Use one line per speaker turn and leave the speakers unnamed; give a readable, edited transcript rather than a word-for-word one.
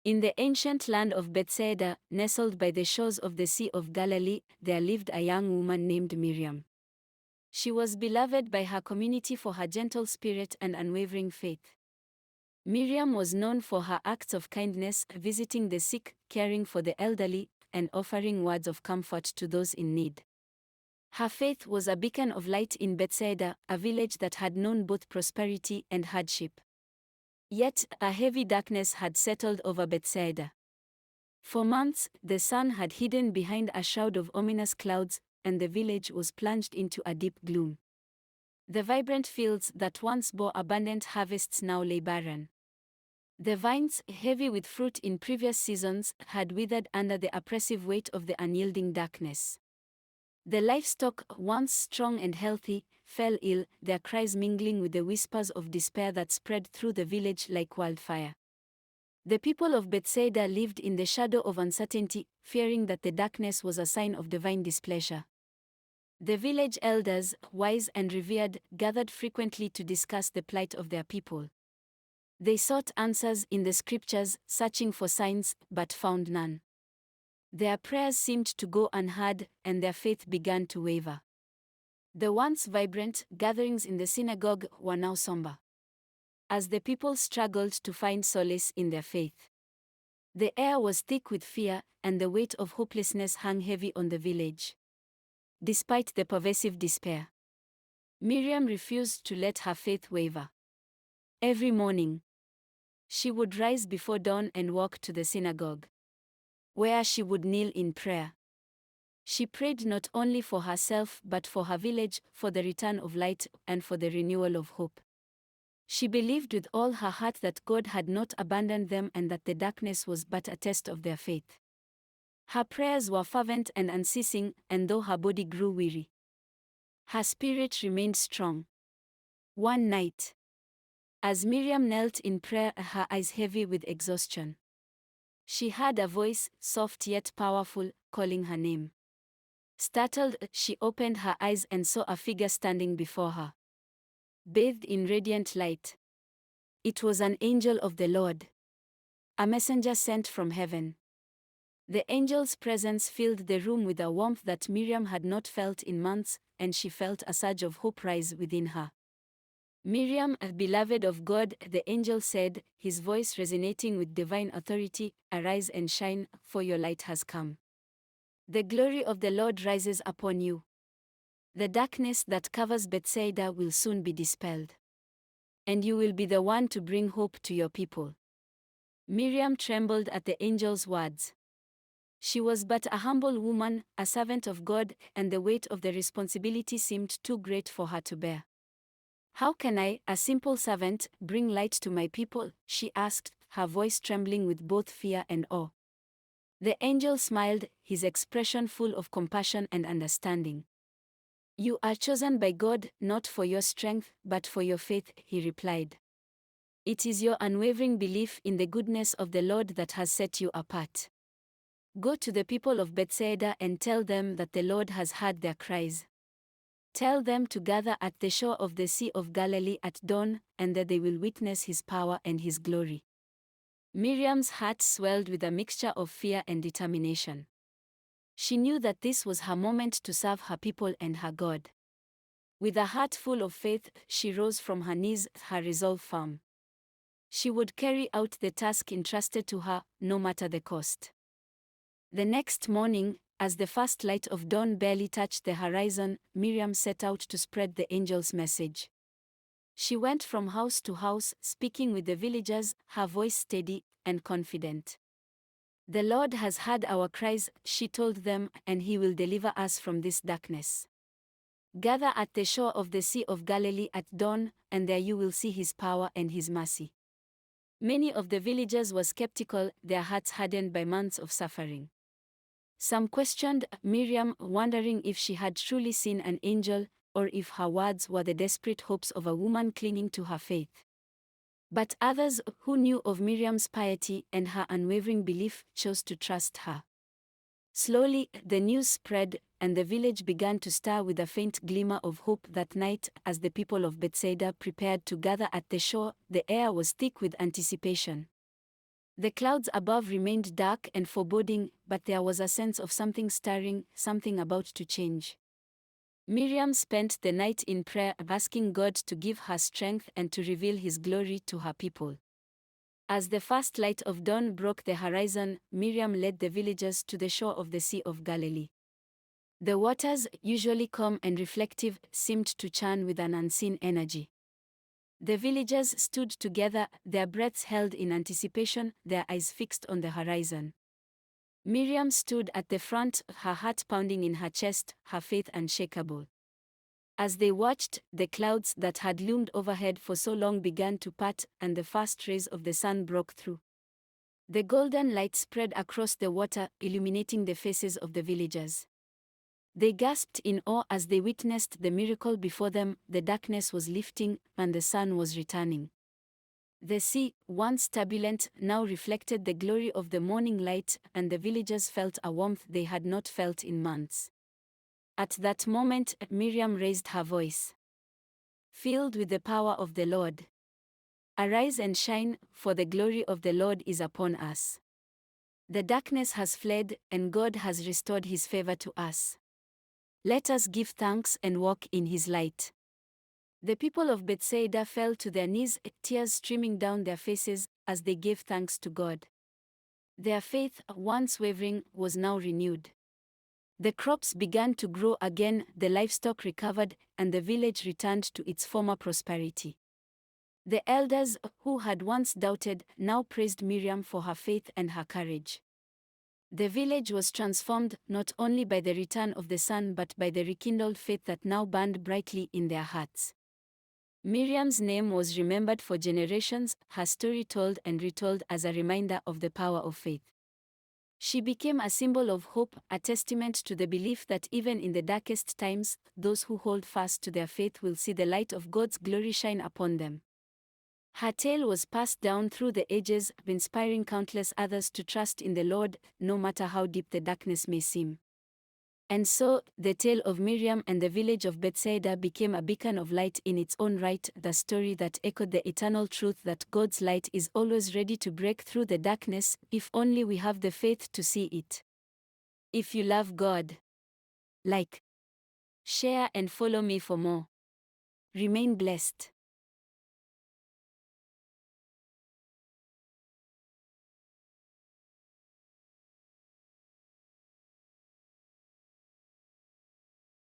In the ancient land of Bethsaida, nestled by the shores of the Sea of Galilee, there lived a young woman named Miriam. She was beloved by her community for her gentle spirit and unwavering faith. Miriam was known for her acts of kindness, visiting the sick, caring for the elderly, and offering words of comfort to those in need. Her faith was a beacon of light in Bethsaida, a village that had known both prosperity and hardship. Yet, a heavy darkness had settled over Bethsaida. For months, the sun had hidden behind a shroud of ominous clouds, and the village was plunged into a deep gloom. The vibrant fields that once bore abundant harvests now lay barren. The vines, heavy with fruit in previous seasons, had withered under the oppressive weight of the unyielding darkness. The livestock, once strong and healthy, fell ill, their cries mingling with the whispers of despair that spread through the village like wildfire. The people of Bethsaida lived in the shadow of uncertainty, fearing that the darkness was a sign of divine displeasure. The village elders, wise and revered, gathered frequently to discuss the plight of their people. They sought answers in the scriptures, searching for signs, but found none. Their prayers seemed to go unheard, and their faith began to waver. The once vibrant gatherings in the synagogue were now somber, as the people struggled to find solace in their faith. The air was thick with fear, and the weight of hopelessness hung heavy on the village. Despite the pervasive despair, Miriam refused to let her faith waver. Every morning, she would rise before dawn and walk to the synagogue, where she would kneel in prayer. She prayed not only for herself but for her village, for the return of light, and for the renewal of hope. She believed with all her heart that God had not abandoned them and that the darkness was but a test of their faith. Her prayers were fervent and unceasing, and though her body grew weary, her spirit remained strong. One night, as Miriam knelt in prayer, her eyes heavy with exhaustion, she heard a voice, soft yet powerful, calling her name. Startled, she opened her eyes and saw a figure standing before her, bathed in radiant light. It was an angel of the Lord, a messenger sent from heaven. The angel's presence filled the room with a warmth that Miriam had not felt in months, and she felt a surge of hope rise within her. Miriam, beloved of God, the angel said, his voice resonating with divine authority, arise and shine, for your light has come. The glory of the Lord rises upon you. The darkness that covers Bethsaida will soon be dispelled, and you will be the one to bring hope to your people. Miriam trembled at the angel's words. She was but a humble woman, a servant of God, and the weight of the responsibility seemed too great for her to bear. How can I, a simple servant, bring light to my people? She asked, her voice trembling with both fear and awe. The angel smiled, his expression full of compassion and understanding. You are chosen by God, not for your strength, but for your faith, he replied. It is your unwavering belief in the goodness of the Lord that has set you apart. Go to the people of Bethsaida and tell them that the Lord has heard their cries. Tell them to gather at the shore of the Sea of Galilee at dawn, and that they will witness his power and his glory. Miriam's heart swelled with a mixture of fear and determination. She knew that this was her moment to serve her people and her God. With a heart full of faith, she rose from her knees, her resolve firm. She would carry out the task entrusted to her, no matter the cost. The next morning, as the first light of dawn barely touched the horizon, Miriam set out to spread the angel's message. She went from house to house, speaking with the villagers, her voice steady and confident. The Lord has heard our cries, she told them, and he will deliver us from this darkness. Gather at the shore of the Sea of Galilee at dawn, and there you will see his power and his mercy. Many of the villagers were skeptical, their hearts hardened by months of suffering. Some questioned Miriam, wondering if she had truly seen an angel, or if her words were the desperate hopes of a woman clinging to her faith. But others, who knew of Miriam's piety and her unwavering belief, chose to trust her. Slowly, the news spread, and the village began to stir with a faint glimmer of hope. That night, as the people of Bethsaida prepared to gather at the shore, the air was thick with anticipation. The clouds above remained dark and foreboding, but there was a sense of something stirring, something about to change. Miriam spent the night in prayer, asking God to give her strength and to reveal His glory to her people. As the first light of dawn broke the horizon, Miriam led the villagers to the shore of the Sea of Galilee. The waters, usually calm and reflective, seemed to churn with an unseen energy. The villagers stood together, their breaths held in anticipation, their eyes fixed on the horizon. Miriam stood at the front, her heart pounding in her chest, her faith unshakable. As they watched, the clouds that had loomed overhead for so long began to part, and the first rays of the sun broke through. The golden light spread across the water, illuminating the faces of the villagers. They gasped in awe as they witnessed the miracle before them. The darkness was lifting, and the sun was returning. The sea, once turbulent, now reflected the glory of the morning light, and the villagers felt a warmth they had not felt in months. At that moment, Miriam raised her voice. Filled with the power of the Lord, arise and shine, for the glory of the Lord is upon us. The darkness has fled, and God has restored His favor to us. Let us give thanks and walk in His light. The people of Bethsaida fell to their knees, tears streaming down their faces, as they gave thanks to God. Their faith, once wavering, was now renewed. The crops began to grow again, the livestock recovered, and the village returned to its former prosperity. The elders, who had once doubted, now praised Miriam for her faith and her courage. The village was transformed not only by the return of the sun but by the rekindled faith that now burned brightly in their hearts. Miriam's name was remembered for generations, her story told and retold as a reminder of the power of faith. She became a symbol of hope, a testament to the belief that even in the darkest times, those who hold fast to their faith will see the light of God's glory shine upon them. Her tale was passed down through the ages, inspiring countless others to trust in the Lord, no matter how deep the darkness may seem. And so, the tale of Miriam and the village of Bethsaida became a beacon of light in its own right, the story that echoed the eternal truth that God's light is always ready to break through the darkness, if only we have the faith to see it. If you love God, like, share and follow me for more. Remain blessed.